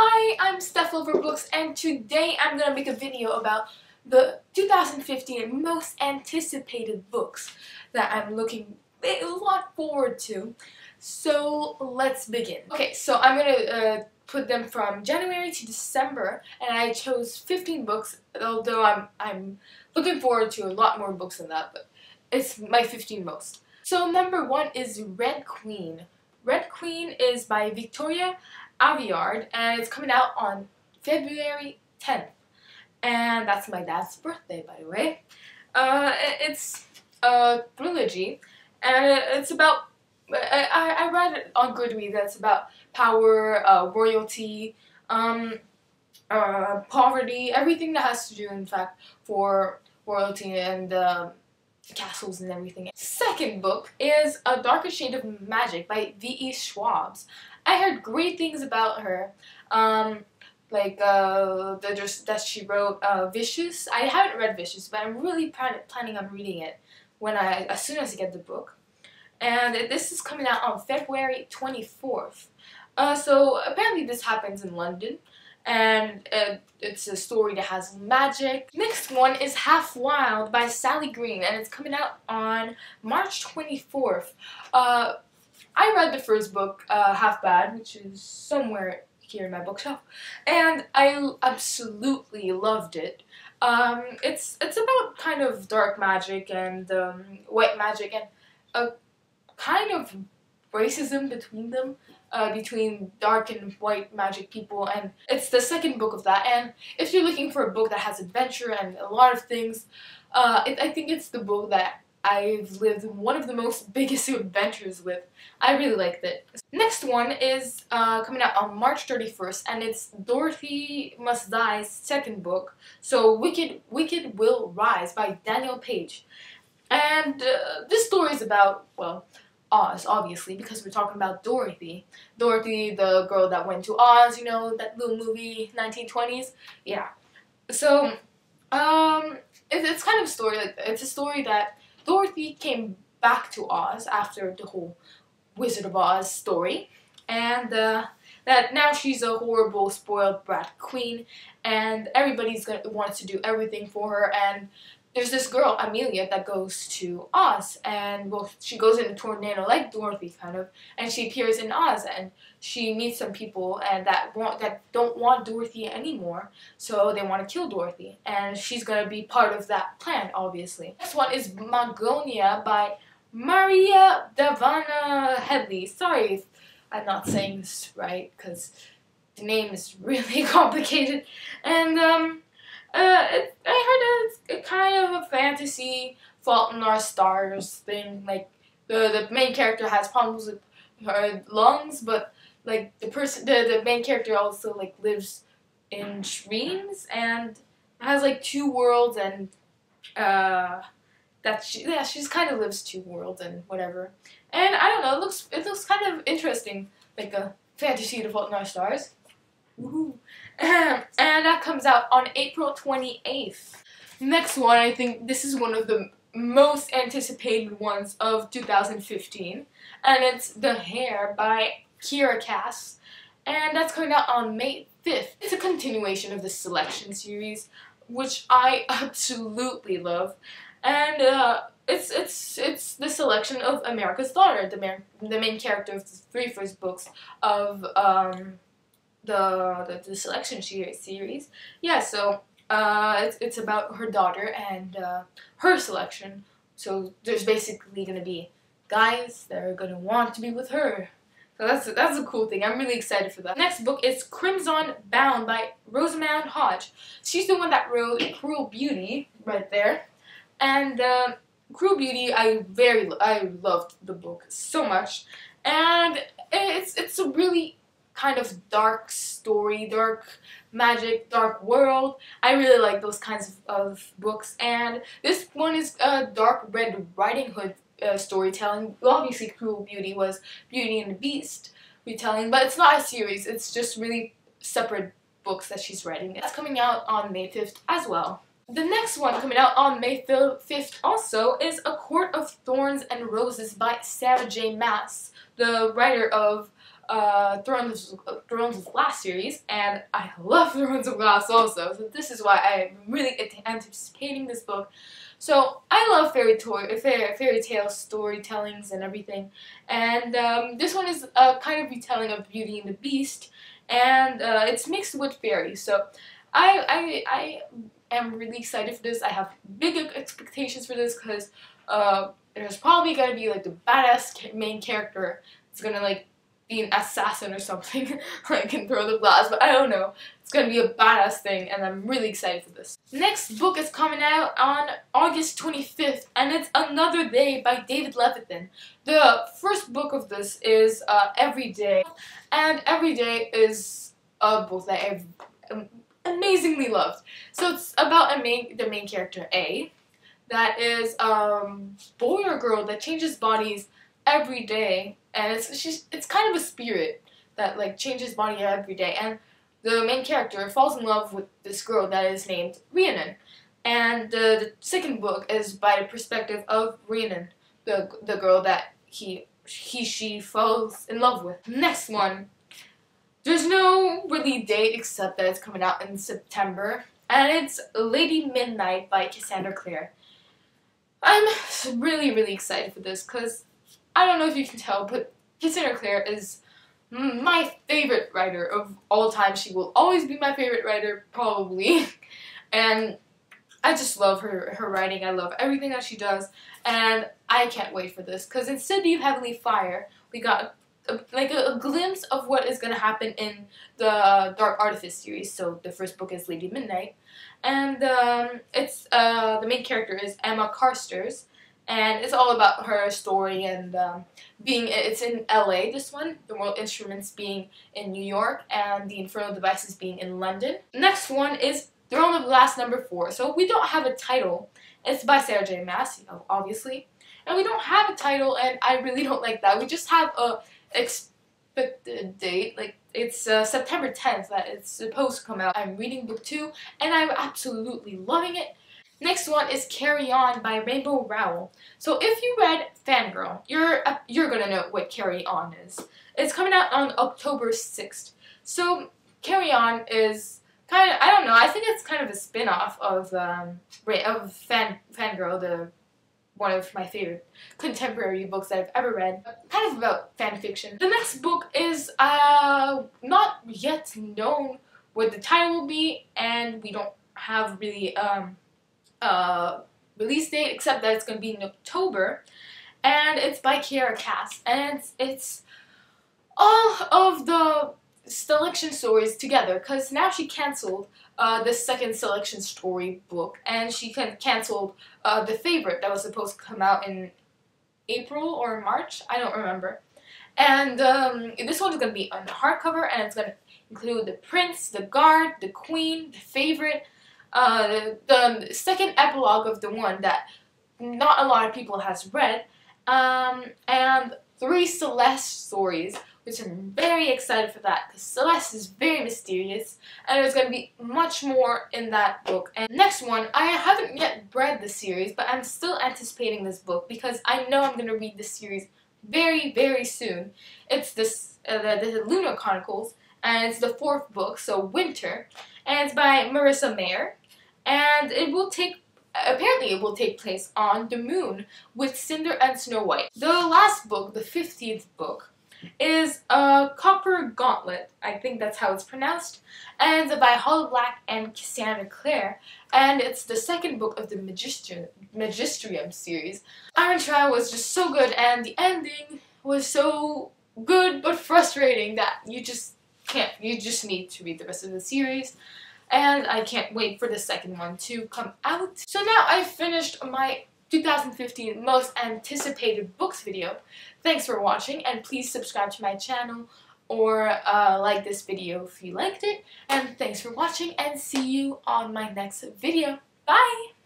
Hi, I'm StephLoverBooks, and today I'm going to make a video about the 2015 most anticipated books that I'm looking a lot forward to. So let's begin. Okay, so I'm going to put them from January to December, and I chose 15 books, although I'm looking forward to a lot more books than that, but it's my 15 most. So number 1 is Red Queen. Red Queen is by Victoria Aveyard, and it's coming out on February 10th. And that's my dad's birthday, by the way. It's a trilogy, and it's about, I read it on Goodreads, that's about power, royalty, poverty, everything that has to do, in fact, for royalty and castles and everything. Second book is A Darker Shade of Magic by V.E. Sshwab. I heard great things about her, that she wrote Vicious. I haven't read Vicious, but I'm really planning on reading it as soon as I get the book. And this is coming out on February 24th. So apparently this happens in London, and it's a story that has magic. Next one is Half Wild by Sally Green, and it's coming out on March 24th. I read the first book, Half Bad, which is somewhere here in my bookshelf, and I absolutely loved it. It's about kind of dark magic and white magic and a kind of racism between them. Between dark and white magic people, and it's the second book of that. And if you're looking for a book that has adventure and a lot of things, I think it's the book that I've lived one of the most biggest adventures with. I really liked it. Next one is coming out on March 31st, and it's Dorothy Must Die's second book, so Wicked Will Rise by Danielle Paige. And this story is about, well, Oz, obviously, because we're talking about Dorothy. Dorothy, the girl that went to Oz, you know, that little movie, 1920s? Yeah. So, it's kind of a story, it's a story that Dorothy came back to Oz after the whole Wizard of Oz story, and that now she's a horrible, spoiled brat queen, and everybody's wants to do everything for her, and there's this girl, Amelia, that goes to Oz, and well, she goes in a tornado like Dorothy, kind of, and she appears in Oz, and she meets some people and that don't want Dorothy anymore, so they want to kill Dorothy, and she's gonna be part of that plan, obviously. Next one is Magonia by Marissa Dahvana Headley. Sorry if I'm not saying this right, because the name is really complicated, and I heard it's kind of a fantasy Fault in Our Stars thing. Like the main character has problems with her lungs, but like the main character also like lives in dreams and has like two worlds, and she kind of lives two worlds and whatever. And I don't know, it looks kind of interesting, like a fantasy to Fault in Our Stars. Woohoo! And that comes out on April 28th. Next one, I think this is one of the most anticipated ones of 2015, and it's The Heir by Kiera Cass, and that's coming out on May 5th. It's a continuation of the Selection series, which I absolutely love, and it's the selection of America's Daughter, the main character of the three first books of the Selection series. Yeah, so it's about her daughter and her selection. So there's basically gonna be guys that are gonna want to be with her. So that's a cool thing. I'm really excited for that. Next book is Crimson Bound by Rosamound Hodge. She's the one that wrote Cruel Beauty right there, and Cruel Beauty, I loved the book so much, and it's a really kind of dark story, dark magic, dark world. I really like those kinds of books, and this one is Dark Red Riding Hood storytelling. Obviously, Cruel Beauty was Beauty and the Beast retelling, but it's not a series, it's just really separate books that she's writing. That's coming out on May 5th as well. The next one coming out on May 5th also is A Court of Thorns and Roses by Sarah J. Maas, the writer of Thrones of Glass series, and I love Thrones of Glass also, so this is why I'm really anticipating this book. So I love fairy tale storytellings and everything, and this one is a kind of retelling of Beauty and the Beast, and it's mixed with fairies. So I am really excited for this. I have big expectations for this because there's probably gonna be like the badass main character. It's gonna like be an assassin or something, like in Thrones of Glass, but I don't know. It's gonna be a badass thing, and I'm really excited for this. Next book is coming out on August 25th, and it's Another Day by David Leviathan. The first book of this is Every Day, and Every Day is a book that I've amazingly loved. So it's about the main character, A, that is boy or girl that changes bodies every day, and it's kind of a spirit that like changes body every day, and the main character falls in love with this girl that is named Rhiannon, and the second book is by the perspective of Rhiannon, the girl that she falls in love with. Next one, there's no really date except that it's coming out in September, and it's Lady Midnight by Cassandra Clare. I'm really excited for this because I don't know if you can tell, but Cassandra Clare is my favorite writer of all time. She will always be my favorite writer, probably. And I just love her writing. I love everything that she does. And I can't wait for this. Because in City of Heavenly Fire, we got a glimpse of what is going to happen in the Dark Artifice series. So the first book is Lady Midnight. And it's the main character is Emma Carstairs. And it's all about her story and it's in LA, this one, the World Instruments being in New York, and the Infernal Devices being in London. Next one is Throne of Glass #4. So we don't have a title. It's by Sarah J. Maas, obviously. And we don't have a title, and I really don't like that. We just have a expected date. Like, it's September 10th that it's supposed to come out. I'm reading book 2, and I'm absolutely loving it. Next one is Carry On by Rainbow Rowell. So if you read Fangirl, you're gonna know what Carry On is. It's coming out on October 6th. So Carry On is kind of, I don't know, I think it's kind of a spin-off of Fangirl, one of my favorite contemporary books that I've ever read. Kind of about fan fiction. The next book is not yet known what the title will be, and we don't have really release date, except that it's going to be in October, and it's by Kiera Cass, and it's all of the selection stories together, because now she canceled the second selection story book, and she canceled The Favorite that was supposed to come out in April or March, I don't remember. And this one is going to be on the hardcover, and it's going to include the Prince, the Guard, the Queen, the Favorite, the second epilogue of the one that not a lot of people has read, and 3 Celeste stories, which I'm very excited for that, because Celeste is very mysterious, and there's going to be much more in that book. And next one, I haven't yet read the series, but I'm still anticipating this book, because I know I'm going to read this series very soon. It's the Lunar Chronicles, and it's the 4th book, so Winter, and it's by Marissa Meyer, and apparently it will take place on the moon with Cinder and Snow White. The last book, the 15th book, is Copper Gauntlet, I think that's how it's pronounced, and it's by Holly Black and Cassandra Clare, and it's the second book of the Magisterium series. Iron Trial was just so good, and the ending was so good but frustrating that you just need to read the rest of the series, and I can't wait for the second one to come out. So now I've finished my 2015 most anticipated books video. Thanks for watching, and please subscribe to my channel or like this video if you liked it, and thanks for watching, and see you on my next video. Bye!